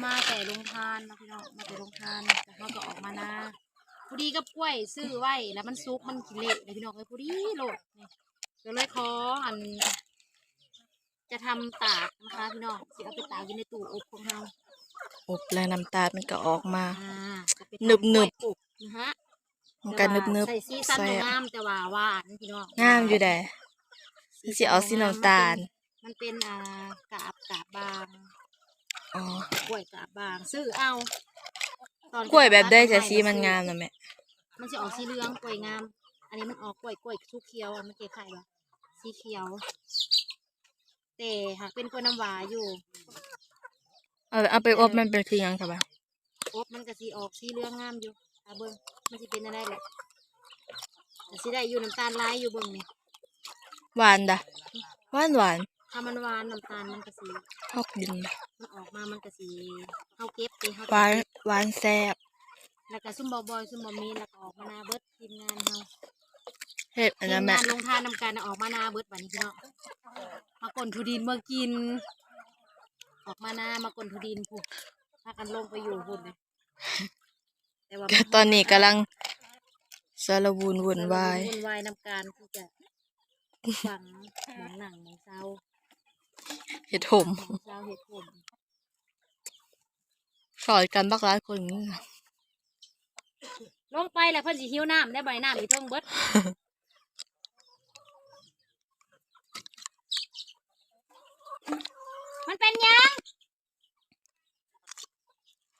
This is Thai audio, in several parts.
มาแต่ลงทานนะพี่น้องมาแต่ลงทานแต่เขาก็ออกมานาพอดีกับกล้วยซื้อไว้แล้วมันซุกมันกินเละเลยพี่น้องเลยพอดีโหลดนี่ก็เลยขอจะทำตากนะคะพี่น้องจะเอาไปตากอยู่ในตู้อบของเราอบแล้วน้ำตาลมันก็ออกมาหนึบหนึบนะฮะมันก็นึบใส่ซีซันงามแต่ว่าหวานพี่น้องงามอยู่ได้สิเอาสีน้ำตาลมันเป็นกาบบางอ๋อก ล้วยกาบบางซื้อเอากล้วยแบบได้จะสีมันงามนะแม่มันจะออกสีเหลืองกล้วยงามอันนี้มันออกกล้วยชุกเขียวมันเก๋ไข่แบบสีเขียวแต่หากเป็นกล้วยน้ำว้าอยู่เอาไปอบมันเป็นคือยังครับอบมันก็สีออกสีเหลืองงามอยู่เบิ้งมันจะเป็นอะไรแหละแต่สีได้อยู่น้ำตาลลายอยู่เบิ้งนี่หวานดะหวานถ้ามันหวานน้ำตาลมันก็สีเข้ากินมันออกมามันก็สีเข้าเก็บไปเข้าหวานแซ่บแล้วก็ซุ่มบอยซุ่มบอมีแล้วก็ออกมานาเบิดทีมงานเราเฮ็ดอันนั้นแม่ทีมงานลงทานนำการออกมานาเบิดบัดนี้พี่น้องมากลทุดินเมื่อกินออกมามากลทุดินพูดพากันลงไปอยู่พูดเลยแต่ว่าตอนนี้กำลังสารวุ่นวายนำการที่จะฝังหนังหนังเศร้าเห็ดหมเศร้าเห็ดผมสอนกันบักหลายคนลงไปแล้วเพิ่นสิหิวน้ำได้ใบน้ำอีเทิงเบิดมันเป็นยัง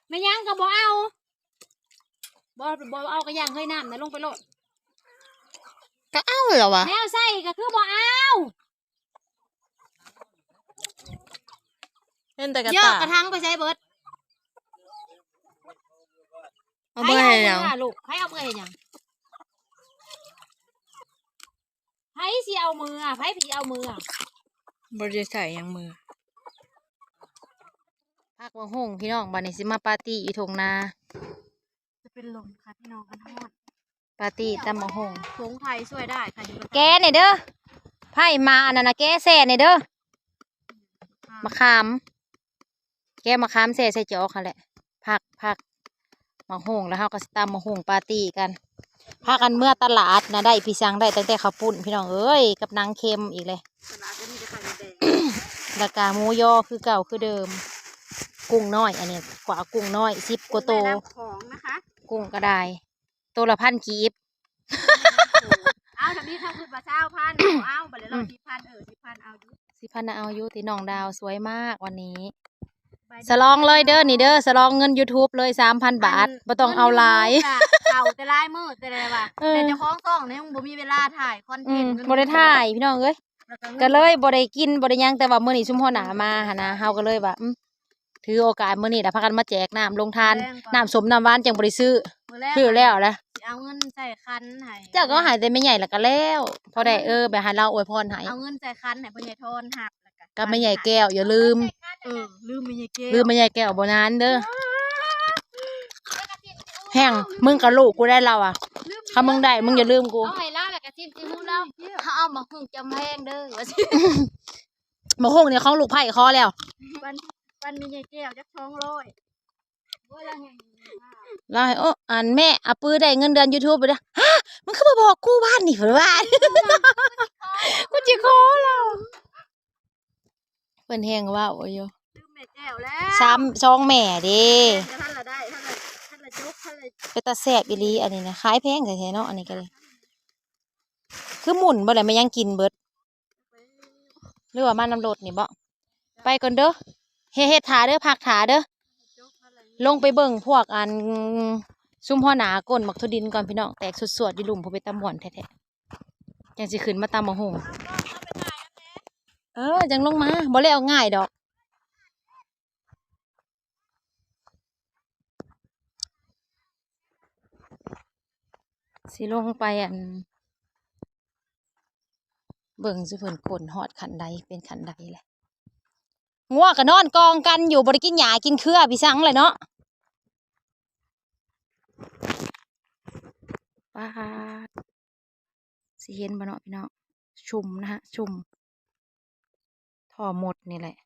ไม่ยังก็บ่เอาบ่เอาก็ยังเฮ้ยน้ำนะลงไปโลดก็เอาเหรอวะแนวใส่ก็คือบ่เอาเล่นแต่กระเยอะตาก ระทังไปใช้เบิดเอาเบื่อให้ยังลูกให้เอาเบื่อให้ยังให้สิเอามือให้พี่เอามืบริษัทยังมือพักวังหงพี่น้องบัดนี้สิมาปาร์ตี้อยู่ทงนาจะเป็นลมค่ะพี่น้องกันทั้งหมดปาร์ตี้ตำมะหงผงไทยช่วยได้ค่ะแกเนี่ยเด้อไผ่มาอันนั้นนะแกแซ่เนี่ยเด้อมะขามแกมะขามแซ่ใส่จอกค่ะแหละพักมะหงแล้วเขาก็ตำมะหงปาร์ตี้กันพากันเมื่อตลาดนะได้พี่ช้างได้ตั้งแต่ข้าวปุ้นพี่น้องเอ้ยกับนางเค็มอีกเลยราคาหมูยอคือเก่าคือเดิมกุ้งน้อยอันนี้กว่ากุ้งน้อย10 กว่าโตของนะคะกุ้งก็ได้ตัวละ1,000 กีบเอาทำนี้ทำคือปลาเช้า1,000เอาบัดเลยเรา10,000 10,000เอาอยู่10,000นะเอาอยู่ตีน้องดาวสวยมากวันนี้สลองเลยเด้อนี่เด้อสลองเงิน YouTube เลย 3,000 บาทบ่ต้องเอาลายเอาแต่ลายมือแต่อะไรวะแต่เจ้าของกล้องเนี่ยบ่มีเวลาถ่ายคอนเทนต์บ่ได้ถ่ายพี่น้องเอ้ยก็เลยบ่ได้กินบ่ได้ยังแต่ว่ามื้อนี้ซุมพ่อหนามาหนะเฮาก็เลยว่าถือโอกาสมื้อนี้พากันมาแจกน้ำลงทานน้ำสมน้ำหวานจังบ่ได้ซื้อแล้วนะเอาเงินใส่คันให้เจ้าก็หายแต่ไม่ใหญ่แล้วก็แล้วพอได้แบบให้เราอวยพรให้เอาเงินใส่คันให้พ่อใหญ่ทอนหักก็ไม่ใหญ่แก้วอย่าลืมลืมไม่ใหญ่แก้วบ่นานเด้อแห้งมึงกับลูกกูได้เราถ้ามึงได้มึงอย่าลืมกูเอาให้ล่าแหละกะจิ้มจิ้มเราเอามาหุงจำแพงเด้อมาหุงเนี่ยของลูกไผ่คอแล้ววันมีใหญ่แก้วจัก200แล้วให้อันแม่อาปื้อได้เงินเดือน YouTube ไปเด้อฮะมึงเข้ามาบอกกูบ้านนี่เพิ่นว่ากูจิขอเราเพิ่นแห้งว่าโอ้ยลืมแม่แก้วแล้ว2 แม่เด้ท่านละได้ท่านละจุกท่านละเป็นตาแซ่บอีหลีอันนี้นะขายแพงแท้ๆเนาะอันนี้ก็เลยคือหมุนบ่ได้ไม่ยังกินเบิดหรือว่ามาน้ำรถนี่บ่ไปก่อนเด้อเฮ็ดถาเด้อพักถาเด้อลงไปเบิ่งพวกซุ่มพ่อหนาก้นหมักทุดินก่อนพี่น้องแตกสวดๆดิลุ่มพอไปตำหวนแท้ๆจังสิขึ้นมาตำมะฮงจังลงมาบ่เลยเอาง่ายดอกสิลงไปเบิ่งสิเพิ่นคนหอดขันใดเป็นขันใดแหละงัวก็นอนกองกันอยู่บ่ได้กินหญ้ากินเครือพี่สังเลยเนาะป้าสิเห็นบ่เนาะพี่น้องชุมนะฮะชุมท่อหมดนี่แหละ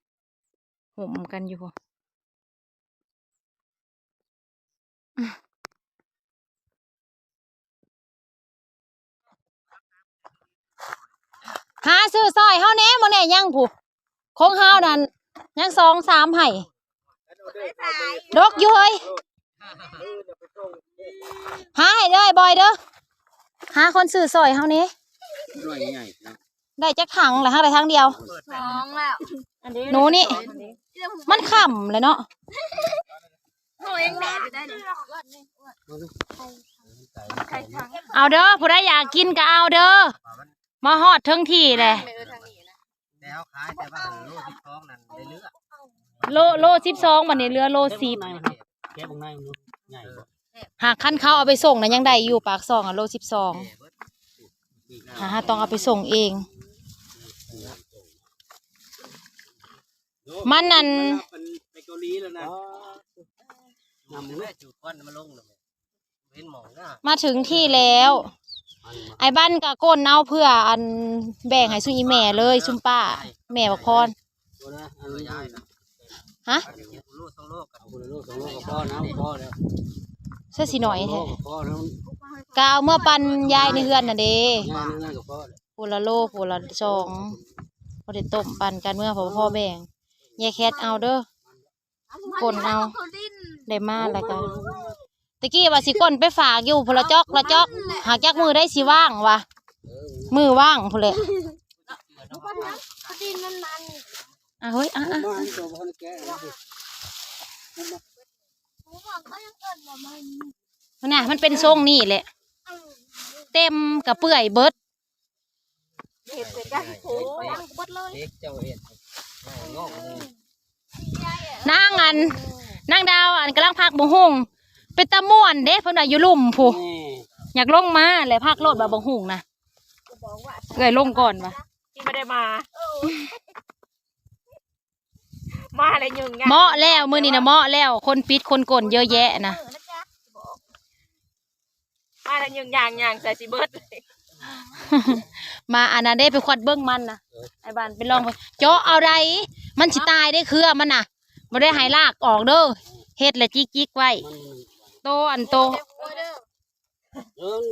ห่มกันอยู่ หาซื้อซอยเฮาแหน่บ่แน่ยังผู้คงเฮานั่นยัง2 3ให้ดกอยู่เฮ้ยหาให้เด้อบ่อยเด้อหาคนซื้อซอยเฮาแหน่ได้จักถังล่ะหาได้ถังเดียว 2แล้ว หนูนี่มันค่ำเลยเนาะ โอ้ยยังแดดอยู่ได้เลย เอาเด้อผู้ใดอยากกินก็เอาเด้อมาฮอดถึงที่เลย แล้วขายแต่ว่าโลที่ท้องนั่นได้เลือก โล12บัดนี้เหลือโล10 แกบงในมันใหญ่ หากคันเขาเอาไปส่งน่ะยังได้อยู่ปากซองอ่ะโล12หาต้องเอาไปส่งเอง มันนั่น ไปเกาหลีแล้วนะนำแม่จุดควันมาลงเลยเห็นหมองหน้า มาถึงที่แล้ว ไอ้บ้านกะก้นเอาเพื่ออันแบ่งให้ซุอีแม่เลยซุมป้าแม่บักพร ตัวนะอันนี้ย้ายนะ ฮะ ลูก2 โลกับลูก2 โลกับพ่อนะพ่อแล้ว เสื้อสีหน่อยแท้ พ่อแล้ว กาวเมื่อปันยายในเฮือนน่ะเด้ ย่างนั่นกับพ่อ พูละโลพูละ2พอได้ต้มปันกันเมื่อพ่อแบ่งยายแคทเอาเด้อก้นเอาได้มาแล้วกันตะกี้ว่าสิก้นไปฝากอยู่พนละจอกหากจักมือได้สิว่างวะมือว่างพุ่นแหละอ่ะเฮ้ยอ่ะ มาตัวพ่อแก น่ะมันเป็นทรงนี่แหละเต็มกระเปื่อยเบิด เห็ดเป็นกันโผล่ยังบดเลย เด็กเจ้าเห็ดงอกเลย นางนางดาวกำลังพักบ่หุ่งเป็นตะม่วนเด้เพิ่นว่าอยู่ลุ่มผู้อยากลงมาแหละพักโลดบ่หุ่งนะเอ้ยลงก่อนวะ ที่ไม่ได้มามาเลยยึง เหมาะแล้วมื้อนี้นะเหมาะแล้วคนปิดคนกลนเยอะแยะนะ มาเลยยึงยางใส่สิเบิร์ด มาอันนั้นได้ไปควัดเบิ้งมันนะไอ้บ้านไปลองไปเจาะเอาไรมันสิตายได้เครือมันน่ะบ่ได้ใหายลากออกเด้อเฮ็ดและจิกไว้โตอันโต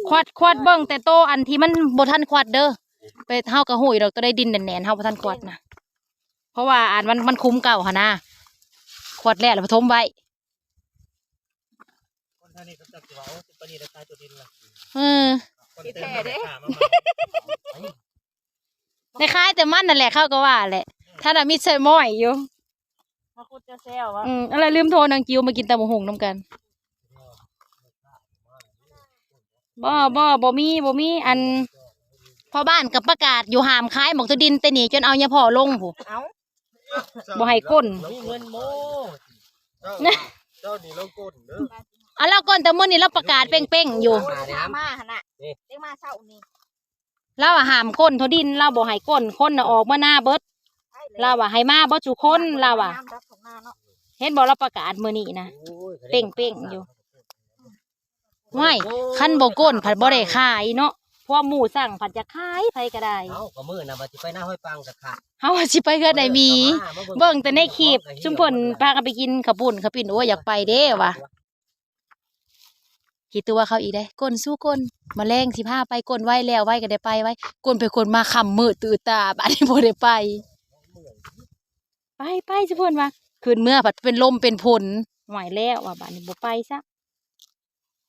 ควัดเบิ้งแต่โตอันที่มันบ่ทันควัดเด้อไปเฮาก็หูยดอกตัวได้ดินแน่นๆเฮาบ่ทันควัดนะเพราะว่าอันมันคุ้มเก่าหั่นนะควัดแล้วผสมไว้ คนท่านี้เขาจับตัวเอาปนีได้ตายตัวดินละ ที่แท้เด้ ในคล้ายแต่มันนั่นแหละเข้าก็ว่าแหละถ้าน่ะมีใส่หม้อยอยู่ มาคุดจะแซววะ อะไรลืมโทรนางกิวมากินตำบักหุ่งน้ำกันบ่มีอันพ่อบ้านกับประกาศอยู่หามคล้ายหมกตัวดินแต่หนีจนเอาเนี่ยพ่อลงผู้ เอ้า บ่ให้ก้น มีเงินโม่เจ้านี่เราก้นเด้อ เอาแล้วก้นแต่มื้อนี้เราประกาศเป้งๆอยู่ มาหน่ะเรียกมาเช้านี่ เราว่าหามก้นตัวดินเราบ่ให้ก้นคนน่ะออกมาหน้าเบิดเราว่าให้มาบ่จุคนเราว่าเห็นบ่เราประกาศมื้อนี้นะเป้งๆอยู่ว้ายคันบ่ก้นผัดบ่ได้ขายเนาะเพราะหมู่สั่งผัดจะขายไผก็ได้ เอาก็มือนะบัดสิไปหน้าห้อยปังกับขาด เฮาว่าสิไปเฮือนได้มี เบิ่งแต่ในคลิปชุมพลพากันไปกินข้าวปุ้นข้าวปิ้นโอ้ยอยากไปเด้ว่ะคิดตัวเขาอีกได้ก้นสู้ก้นมาแรงสิพาไปก้นไว้แล้วไว้ก็ได้ไปไว้ก้นไปก้นมาค่ำมืดตื่นตาบัดนี้บ่ได้ไปชุมพลว่าคืนเมื่อผัดเป็นลมเป็นฝนหวยแล้วว่าบัดนี้บ่ไปซะ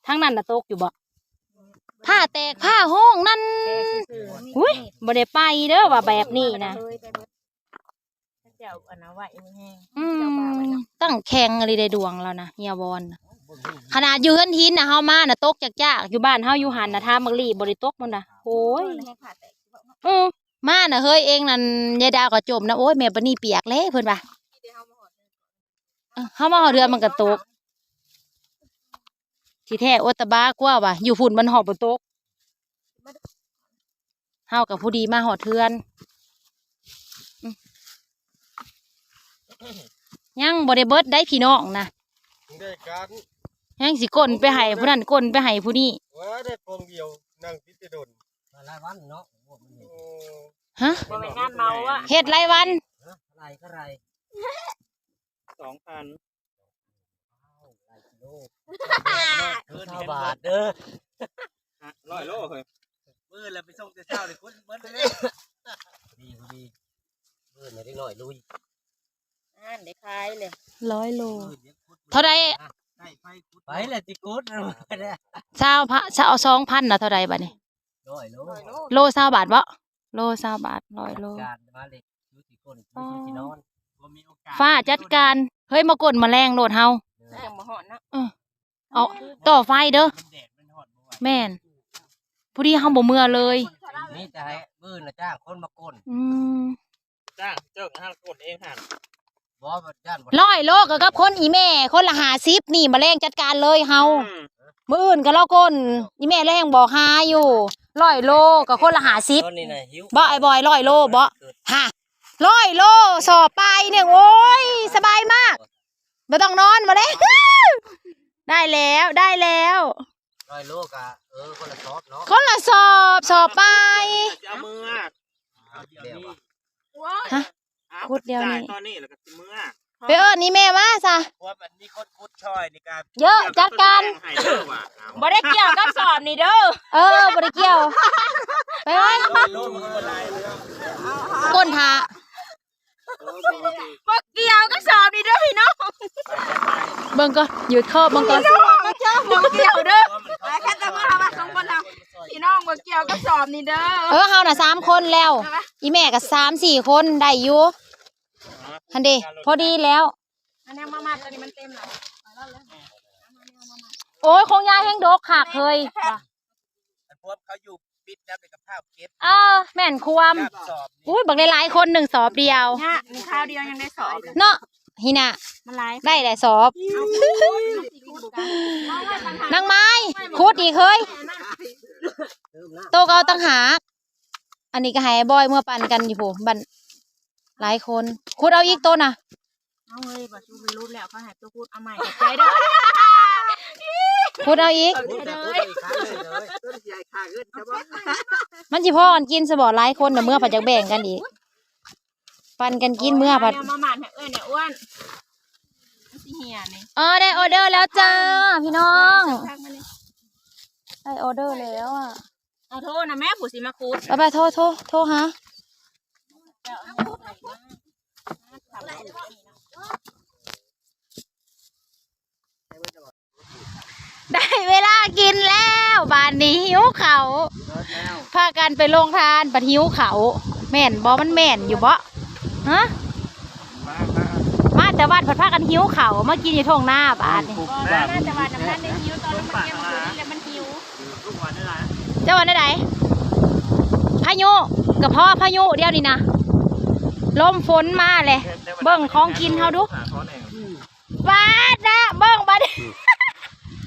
ทั้งนั้นน่ะตกอยู่บ่ผ้าแตกผ้าห้องนั่นอุ้ยบ่ได้ไปเด้อว่าแบบนี้นะ เจ้าอันนั้นไหวแห้ง ตั้งแข่งอะไรได้ดวงแล้วนะเฮียบอลน่ะขนาดอยู่เฮือนหินนะเฮามาน่ะตกจากอยู่บ้านเฮาอยู่หันน่ะทามักลี่บ่ได้ตกมันน่ะโอ้ยมาน่ะเฮ้ยเองนั่นยายดาวก็จมนะโอ้ยแม่ปานนี้เปียกแล้วเพิ่นว่าเฮามาฮอดเดือนมันก็ตกที่แท้โอตะบากว่าว่ะอยู่ฝุ่นมันหอบบ่ตกเฮากับผู้ดีมาฮอดเทือนยังบ่ได้เบิดได้พี่น้องนะ ได้การ ยังสิก้นไปให้ผู้นั้นก้นไปให้ผู้นี้ ว่าได้ฟองเดียวนั่งพิจารณา หลายวันเนาะ ฮะ บ่เป็นงานเมาอะ เฮ็ดรายวัน ไรก็ไร 2,000 บาทเด้อ 100 โลเฮ้ย มือแล้วไปส่งแต่เช้าเลยคนเบิดเลย ดีพอดีเพิ่นได้หน่อยลุย ได้ขายเลย 100 โลเท่าใด ได้ไปแล้วสิกุดได้ ชาว2,000น่ะเท่าใดบัดนี้ 100 โล20 บาทบ่โล20 บาท100 โล การมาเล็กอยู่ที่คนอยู่ที่นอนบ่มีโอกาส ฟ้าจัดการเฮ้ยมากดแมลงโลดเฮา ยังบ่ฮอดเนาะ เอาต่อไฟเด้อ แดดมันฮอดบ่ไหว แม่นพอดีเฮาบ่เมื่อเลย นี่จะให้มื้อน่ะจ้างคนมาก้น อืม จ้างเจ้าห้าคนเองหัน บ่ว่าย่านบ่ 100 โลก็กับคนอีแม่คนละ50นี่แมลงจัดการเลยเฮามื้ออื่นก็เราก้นอีแม่เลยยังบอกหาอยู่100 โลก็คนละ ตอน 50 นี้น่ะหิว บ่ไอ้บอย100 โลบ่ฮะ100 โลสอบไปเนี่ยโอ้ยสบายมากบ่ต้องนอนมาเลยได้แล้วได้แล้ว 100 โลก็คนละซอบเนาะ คนละสอบไป จะเอามือ เดี๋ยวนี้ ฮะ พูดเดียวนี่ ตอนนี้แล้วก็สิมือ ไปเอิ้นนี่แม่มาซะ ว่ามันมีคนคุดช่อยในการ เยอะจัดการ ให้เด้อว่ะ บ่ได้เกี่ยวกับสอบนี่เด้อ บ่ได้เกี่ยวไปไว้ โลมันก็ลายเลย ก้นทา บ่เกี่ยวกับสอบนี่เด้อพี่น้อง เบิ่งก็หยุดครอบเบิ่งก็ บ่เกี่ยวเด้อแค่แต่ว่าเราสองคนเราพี่น้องบ่เกี่ยวกับสอบนี่เด้อ เฮาน่ะ3 คนแล้ว อีแม่ก็3-4 คนได้อยู่หั่นเด้พอดีแล้ว อันนี้มาตัวนี้มันเต็มแล้ว โอ้ยคงยายแห้งดกคักเฮ้ย พวกเขาอยู่ปิดแล้วไปกับข้าวเก็บ แม่นความ สอบ อุ้ยบักหลายๆคน1 สอบเดียว เนี่ยมีข้าวเดียวยังได้สอบ เนาะหิน่ะ มันหลาย ได้หลายสอบนางไม้คุดอีกเฮ้ยโตก็เอาตั้งหากอันนี้ก็ให้บอยเมื่อปั่นกันอยู่ผู้บันหลายคนคุดเอาอีกโตน่ะ เอาเฮ้ยบ่ชูเป็นรูปแล้วเขาให้ตัวพูดเอาใหม่ใจเด้อ คุดเอาอีก พูดแต่พูดอีกครั้งเลยต้นใหญ่ขาเงินใช่ปะ มันสิพ่อกันกินสบอหลายคนเดี๋ยวเมื่อผัดจากแบ่งกันอีกปั่นกันกินเมื่อผัด มาหมาดให้เนี่ยอ้วนสิเหียนี่ ได้ออเดอร์แล้วจ้าพี่น้องได้ออเดอร์แล้วอ่ะ เอาโทษนะแม่ผู้สิมาคูด ไปโทรหาได้เวลากินแล้วบ้านนี้หิวเขาพากันไปโรงทานปัดหิวเขาแม่นบ่มันแม่นอยู่บ่ฮะมาแต่วัดผัดพากันหิวเขามากินอยู่ท้องหน้าบ้านนี่ น่าจะว่าน้ำนั้นได้หิวตอนนั้นมันเกี่ยวมาตัวนี้แล้วมันหิว ทุกวันนี่แหละ เจ้าวันไหนพายุกับพ่อพายุเดียวนี่นะลมฝนมาเลยเบิ่งของกินเขาดูบาดนะเบิ่งบาด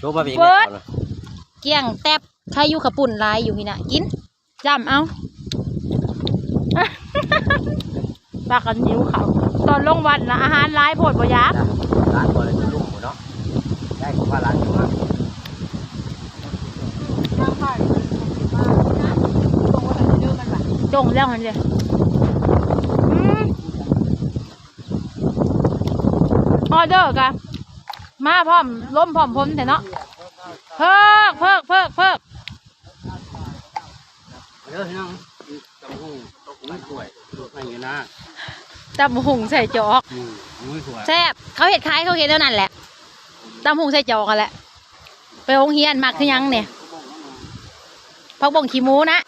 รู้มาเป็น เบิดเกี่ยงแตบพายุขปุ่นลายอยู่พี่นะกินจำเอาปากกันหิวเขาตอนลงวันนะอาหารร้ายโพดบ่ยัก ร้านก่อนเลยลูกเนาะได้ของว่าร้านอยู่ว่า จงแล้วมันเลยออเดอร์กันมาพร้อมล้มพร้อมพ้นแต่เนาะเพิก เด้อพี่น้องตำหูตกไม่สวยตกไม่เงี้ยนะ ตำหุงใส่จอก ไม่สวย แซ่บเขาเห็ดคล้ายเขาเห็ดเท่านั้นแหละตำหุงใส่จอกกันแหละไปโรงเรียนมักคือยังเนี่ยพักบ่งขี้หมูนะ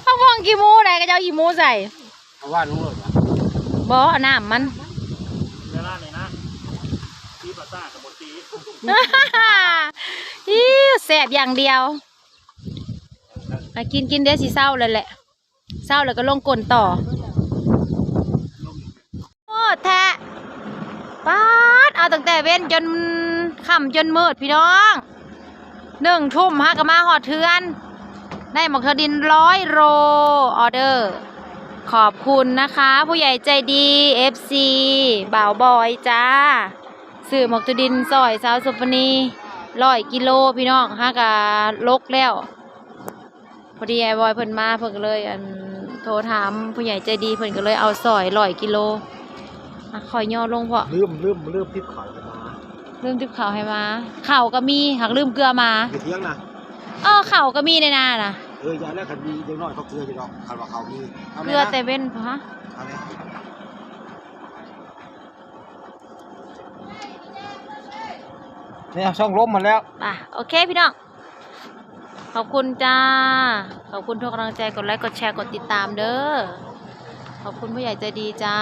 พักบ่งขี้หมูไหนก็จะเอาขี้หมูใส่ เอาว่าลุงเลย บ่เอาน้ำมัน เวลาเลยนะตีปลาซ่ากับบตี อิ๊วแซ่บอย่างเดียวกินเดี๋ยวสิเศร้าเลยแหละเศร้าแล้วก็ลงกลนต่อโอ้แทะป๊าดเอาตั้งแต่เว้นจนค่ำจนมืดพี่น้อง1 ทุ่มฮะก็มาหอดเทือนได้หมกทดิน100 โลออเดอร์ขอบคุณนะคะผู้ใหญ่ใจดี FC บ่าวบอยจ้าซื้อหมกทดินซอยสาวสุพนี100 กิโลพี่น้องฮะก็ลกแล้วพอดีไอ้บอยเพิ่นมาเพิ่นก็เลยโทรถามผู้ใหญ่ใจดีเพิ่นก็เลยเอาซอย100 กิโลคอยย่อลงเพาะ ลืมพิษข่อยมา ลืมติบข่าวให้มาข่าวก็มีหักลืมเกลือมา เที่ยงนะ ข่าวก็มีในนานะ อย่าแล้วคันมีเด็กน้อยเขาเกลืออยู่ดอกคันว่าเขามี เกลือแต่เว้นพอฮะ เอาเลย เนี่ยช่องล้มมาแล้ว ป่ะโอเคพี่น้องขอบคุณจ้าขอบคุณทุกกำลังใจกดไลค์กดแชร์กดติดตามเด้อขอบคุณผู้ใหญ่ใจดีจ้า